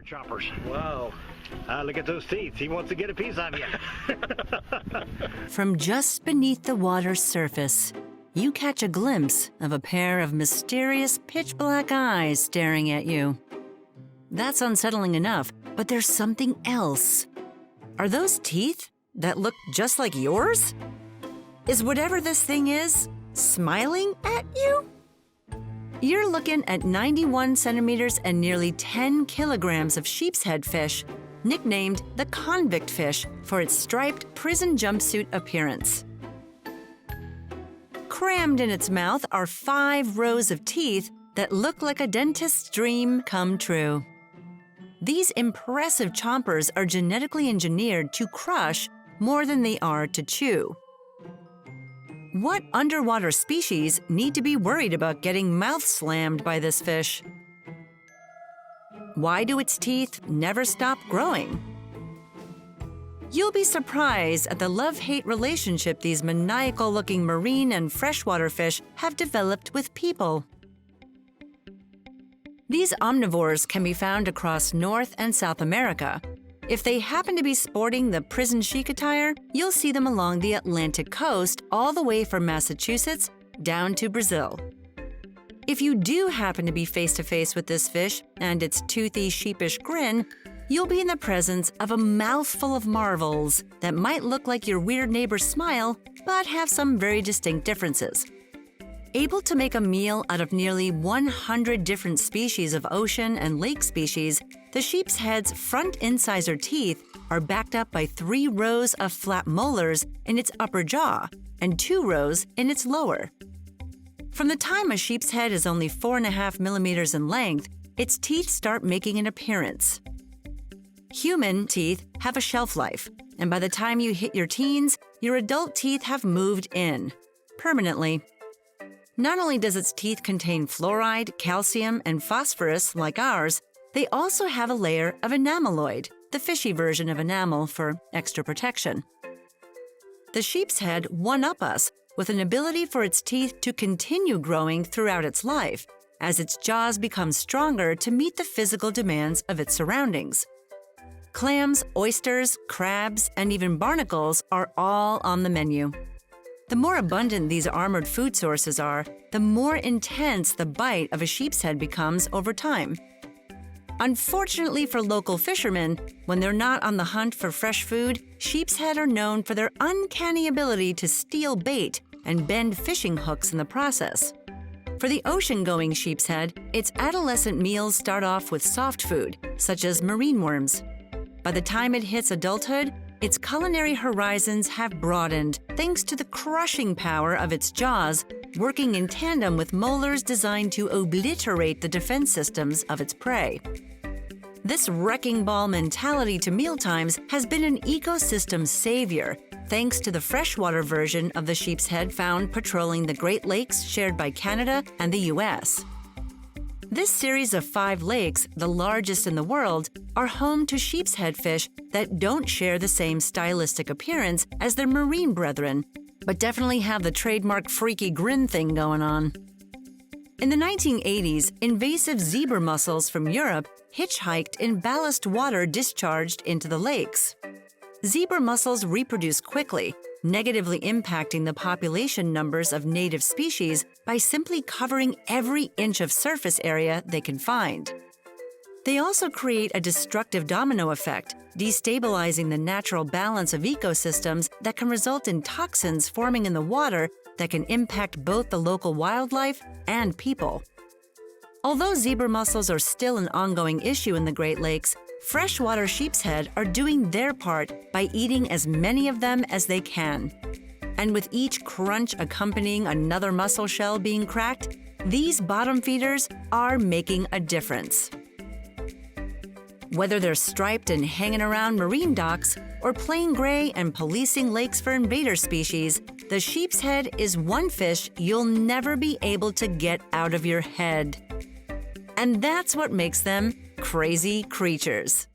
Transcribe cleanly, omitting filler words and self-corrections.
Choppers. Whoa. Look at those teeth. He wants to get a piece of you. From just beneath the water's surface, you catch a glimpse of a pair of mysterious pitch-black eyes staring at you. That's unsettling enough, but there's something else. Are those teeth that look just like yours? Is whatever this thing is smiling at you? You're looking at 91 centimeters and nearly 10 kilograms of sheepshead fish, nicknamed the convict fish for its striped prison jumpsuit appearance. Crammed in its mouth are 5 rows of teeth that look like a dentist's dream come true. These impressive chompers are genetically engineered to crush more than they are to chew. What underwater species need to be worried about getting mouth slammed by this fish? Why do its teeth never stop growing? You'll be surprised at the love-hate relationship these maniacal-looking marine and freshwater fish have developed with people. These omnivores can be found across North and South America. If they happen to be sporting the prison chic attire, you'll see them along the Atlantic coast all the way from Massachusetts down to Brazil. If you do happen to be face-to-face with this fish and its toothy, sheepish grin, you'll be in the presence of a mouthful of marvels that might look like your weird neighbor's smile, but have some very distinct differences. Able to make a meal out of nearly 100 different species of ocean and lake species, the sheep's head's front incisor teeth are backed up by 3 rows of flat molars in its upper jaw and 2 rows in its lower. From the time a sheep's head is only 4.5 millimeters in length, its teeth start making an appearance. Human teeth have a shelf life, and by the time you hit your teens, your adult teeth have moved in permanently. Not only does its teeth contain fluoride, calcium, and phosphorus like ours, they also have a layer of enameloid, the fishy version of enamel for extra protection. The sheep's head one-up us with an ability for its teeth to continue growing throughout its life as its jaws become stronger to meet the physical demands of its surroundings. Clams, oysters, crabs, and even barnacles are all on the menu. The more abundant these armored food sources are, the more intense the bite of a sheep's head becomes over time. Unfortunately for local fishermen, when they're not on the hunt for fresh food, sheep's head are known for their uncanny ability to steal bait and bend fishing hooks in the process. For the ocean-going sheep's head, its adolescent meals start off with soft food, such as marine worms. By the time it hits adulthood, its culinary horizons have broadened thanks to the crushing power of its jaws, working in tandem with molars designed to obliterate the defense systems of its prey. This wrecking ball mentality to mealtimes has been an ecosystem savior, thanks to the freshwater version of the sheep's head found patrolling the Great Lakes shared by Canada and the U.S. This series of 5 lakes, the largest in the world, are home to sheep's head fish that don't share the same stylistic appearance as their marine brethren, but definitely have the trademark freaky grin thing going on. In the 1980s, invasive zebra mussels from Europe hitchhiked in ballast water discharged into the lakes. Zebra mussels reproduce quickly, negatively impacting the population numbers of native species by simply covering every inch of surface area they can find. They also create a destructive domino effect, destabilizing the natural balance of ecosystems that can result in toxins forming in the water that can impact both the local wildlife and people. Although zebra mussels are still an ongoing issue in the Great Lakes, freshwater sheep's head are doing their part by eating as many of them as they can. And with each crunch accompanying another mussel shell being cracked, these bottom feeders are making a difference. Whether they're striped and hanging around marine docks or plain gray and policing lakes for invader species, the sheep's head is one fish you'll never be able to get out of your head. And that's what makes them crazy creatures.